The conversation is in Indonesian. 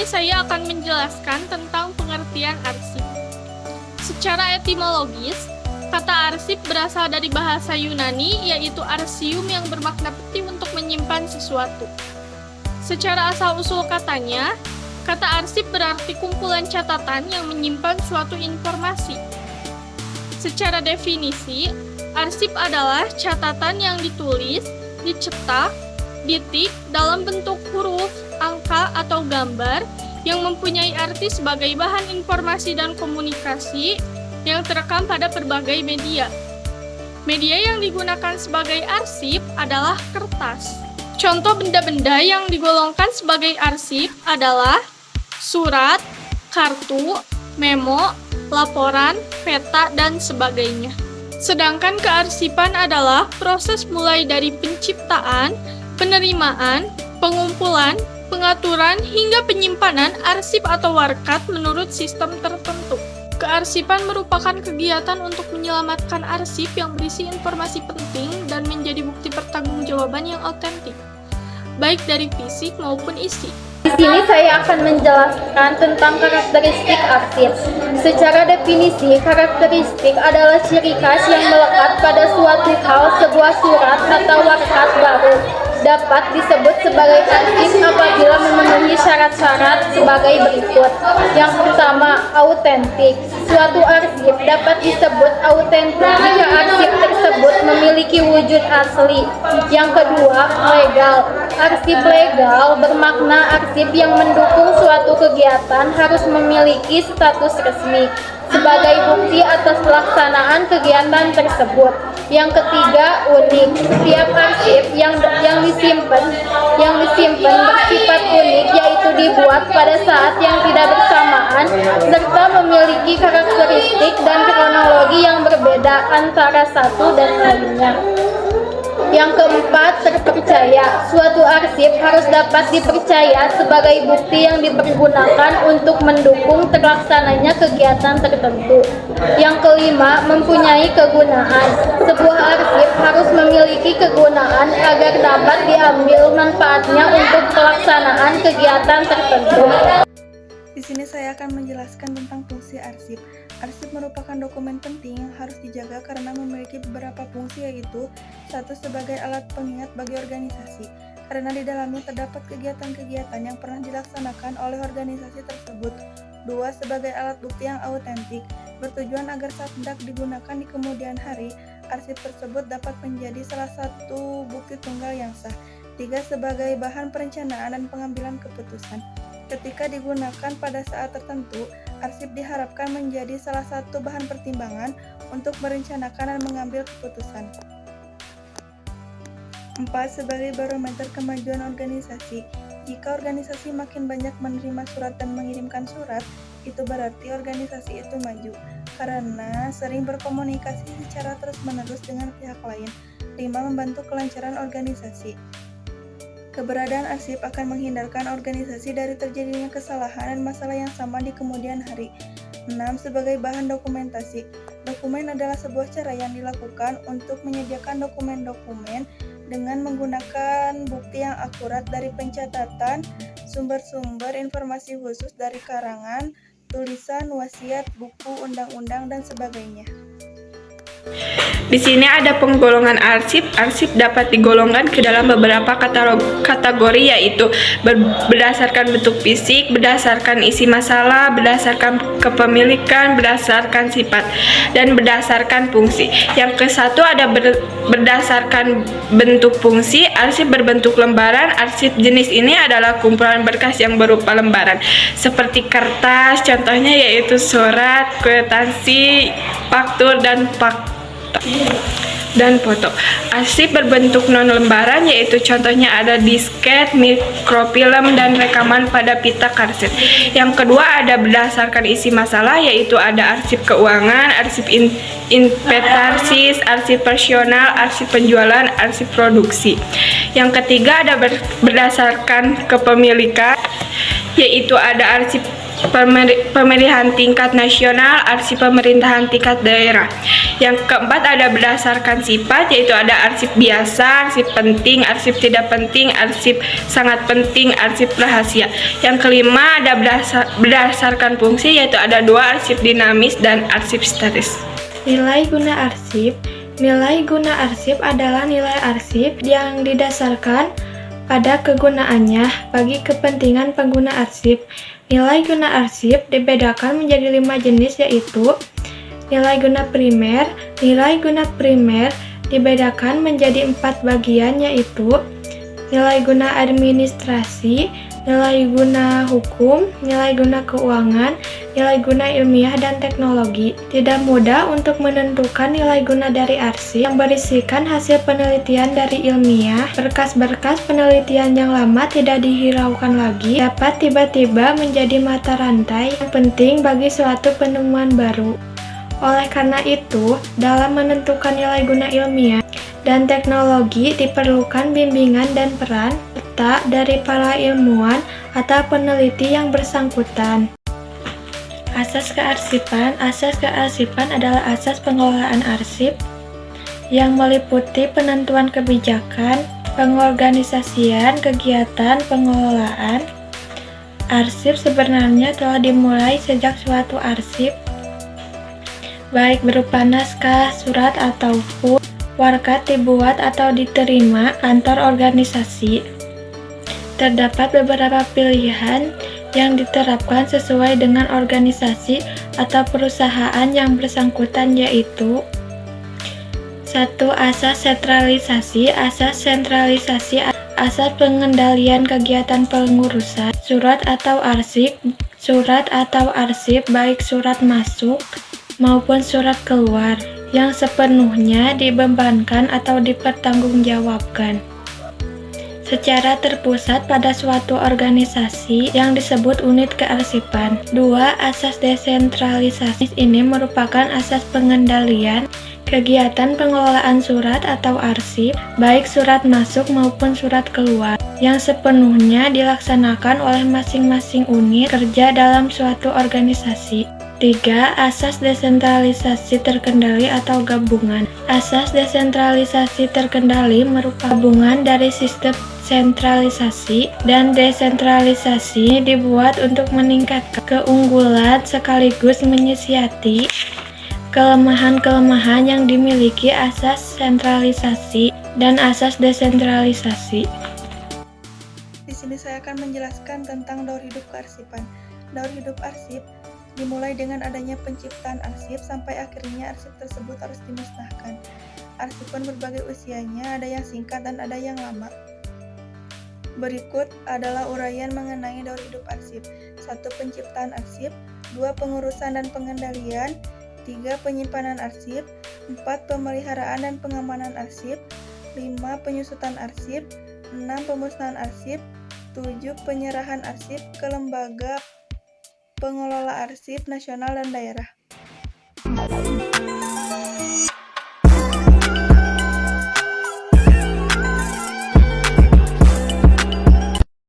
saya akan menjelaskan tentang pengertian arsip. Secara etimologis, kata arsip berasal dari bahasa Yunani, yaitu arsium yang bermakna peti untuk menyimpan sesuatu. Secara asal-usul katanya, kata arsip berarti kumpulan catatan yang menyimpan suatu informasi. Secara definisi, arsip adalah catatan yang ditulis, dicetak, ditik dalam bentuk huruf, angka, atau gambar yang mempunyai arti sebagai bahan informasi dan komunikasi yang terekam pada berbagai media. Media yang digunakan sebagai arsip adalah kertas. Contoh benda-benda yang digolongkan sebagai arsip adalah surat, kartu, memo, laporan, peta, dan sebagainya. Sedangkan kearsipan adalah proses mulai dari penciptaan, penerimaan, pengumpulan, pengaturan, hingga penyimpanan arsip atau warkat menurut sistem tertentu. Kearsipan merupakan kegiatan untuk menyelamatkan arsip yang berisi informasi penting dan menjadi bukti pertanggungjawaban yang otentik, baik dari fisik maupun isi. Di sini saya akan menjelaskan tentang karakteristik arsip. Secara definisi, karakteristik adalah ciri khas yang melekat pada suatu hal, sebuah surat atau warkat baru. Dapat disebut sebagai arsip apabila memenuhi syarat-syarat sebagai berikut. Yang pertama, autentik. Suatu arsip dapat disebut autentik jika arsip tersebut memiliki wujud asli. Yang kedua, legal. Arsip legal bermakna arsip yang mendukung suatu kegiatan harus memiliki status resmi sebagai bukti atas pelaksanaan kegiatan tersebut. Yang ketiga, unik. Setiap arsip yang disimpan bersifat unik, yaitu dibuat pada saat yang tidak bersamaan serta memiliki karakteristik dan kronologi yang berbeda antara satu dan lainnya. Yang keempat, terpercaya. Suatu arsip harus dapat dipercaya sebagai bukti yang dipergunakan untuk mendukung terlaksananya kegiatan tertentu. Yang kelima, mempunyai kegunaan. Sebuah arsip harus memiliki kegunaan agar dapat diambil manfaatnya untuk pelaksanaan kegiatan tertentu. Di sini saya akan menjelaskan tentang fungsi arsip. Arsip merupakan dokumen penting yang harus dijaga karena memiliki beberapa fungsi, yaitu 1. Sebagai alat pengingat bagi organisasi, karena di dalamnya terdapat kegiatan-kegiatan yang pernah dilaksanakan oleh organisasi tersebut. 2. Sebagai alat bukti yang autentik, bertujuan agar saat hendak digunakan di kemudian hari, arsip tersebut dapat menjadi salah satu bukti tunggal yang sah. 3. Sebagai bahan perencanaan dan pengambilan keputusan. Ketika digunakan pada saat tertentu, arsip diharapkan menjadi salah satu bahan pertimbangan untuk merencanakan dan mengambil keputusan. 4. Sebagai barometer kemajuan organisasi. Jika organisasi makin banyak menerima surat dan mengirimkan surat, itu berarti organisasi itu maju, karena sering berkomunikasi secara terus-menerus dengan pihak lain. 5. Membantu kelancaran organisasi. Keberadaan arsip akan menghindarkan organisasi dari terjadinya kesalahan dan masalah yang sama di kemudian hari. 6. Sebagai bahan dokumentasi. Dokumen adalah sebuah cara yang dilakukan untuk menyediakan dokumen-dokumen dengan menggunakan bukti yang akurat dari pencatatan, sumber-sumber informasi khusus dari karangan, tulisan, wasiat, buku, undang-undang, dan sebagainya. Di sini ada penggolongan arsip. Arsip dapat digolongkan ke dalam beberapa kategori, yaitu berdasarkan bentuk fisik, berdasarkan isi masalah, berdasarkan kepemilikan, berdasarkan sifat, dan berdasarkan fungsi. Yang ke-1 ada berdasarkan bentuk fungsi. Arsip berbentuk lembaran. Arsip jenis ini adalah kumpulan berkas yang berupa lembaran, seperti kertas, contohnya yaitu surat, kwitansi, faktur, dan foto. Arsip berbentuk non-lembaran, yaitu contohnya ada disket, mikrofilm, dan rekaman pada pita kaset. Yang kedua ada berdasarkan isi masalah, yaitu ada arsip keuangan, arsip inventaris, arsip personal, arsip penjualan, arsip produksi. Yang ketiga ada berdasarkan kepemilikan, yaitu ada arsip pemilihan tingkat nasional, arsip pemerintahan tingkat daerah. Yang keempat ada berdasarkan sifat, yaitu ada arsip biasa, arsip penting, arsip tidak penting, arsip sangat penting, arsip rahasia. Yang kelima ada berdasarkan fungsi, yaitu ada dua, arsip dinamis dan arsip statis. Nilai guna arsip. Nilai guna arsip adalah nilai arsip yang didasarkan pada kegunaannya bagi kepentingan pengguna arsip. Nilai guna arsip dibedakan menjadi 5 jenis, yaitu nilai guna primer. Nilai guna primer dibedakan menjadi 4 bagian, yaitu nilai guna administrasi, nilai guna hukum, nilai guna keuangan, nilai guna ilmiah dan teknologi. Tidak mudah untuk menentukan nilai guna dari arsip yang berisikan hasil penelitian dari ilmiah. Berkas-berkas penelitian yang lama tidak dihiraukan lagi, dapat tiba-tiba menjadi mata rantai yang penting bagi suatu penemuan baru. Oleh karena itu, dalam menentukan nilai guna ilmiah dan teknologi diperlukan bimbingan dan peran serta dari para ilmuwan atau peneliti yang bersangkutan. Asas kearsipan. Asas kearsipan adalah asas pengelolaan arsip yang meliputi penentuan kebijakan, pengorganisasian, kegiatan, pengelolaan. Arsip sebenarnya telah dimulai sejak suatu arsip, baik berupa naskah, surat, ataupun warkat dibuat atau diterima kantor organisasi. Terdapat beberapa pilihan yang diterapkan sesuai dengan organisasi atau perusahaan yang bersangkutan, yaitu 1. Asas sentralisasi. Asas sentralisasi asas pengendalian kegiatan pengurusan surat atau arsip. Surat atau arsip baik surat masuk maupun surat keluar yang sepenuhnya dibebankan atau dipertanggungjawabkan secara terpusat pada suatu organisasi yang disebut unit kearsipan. 2. Asas desentralisasi ini merupakan asas pengendalian kegiatan pengelolaan surat atau arsip, baik surat masuk maupun surat keluar, yang sepenuhnya dilaksanakan oleh masing-masing unit kerja dalam suatu organisasi. 3. Asas desentralisasi terkendali atau gabungan. Asas desentralisasi terkendali merupakan gabungan dari sistem sentralisasi dan desentralisasi dibuat untuk meningkatkan keunggulan sekaligus menyiasati kelemahan-kelemahan yang dimiliki asas sentralisasi dan asas desentralisasi. Di sini saya akan menjelaskan tentang daur hidup kearsipan. Daur hidup arsip dimulai dengan adanya penciptaan arsip sampai akhirnya arsip tersebut harus dimusnahkan. Arsip pun berbagai usianya, ada yang singkat dan ada yang lama. Berikut adalah uraian mengenai daur hidup arsip. 1. Penciptaan arsip. 2. Pengurusan dan pengendalian. 3. Penyimpanan arsip. 4. Pemeliharaan dan pengamanan arsip. 5. Penyusutan arsip. 6. Pemusnahan arsip. 7. Penyerahan arsip ke lembaga pengelola arsip nasional dan daerah.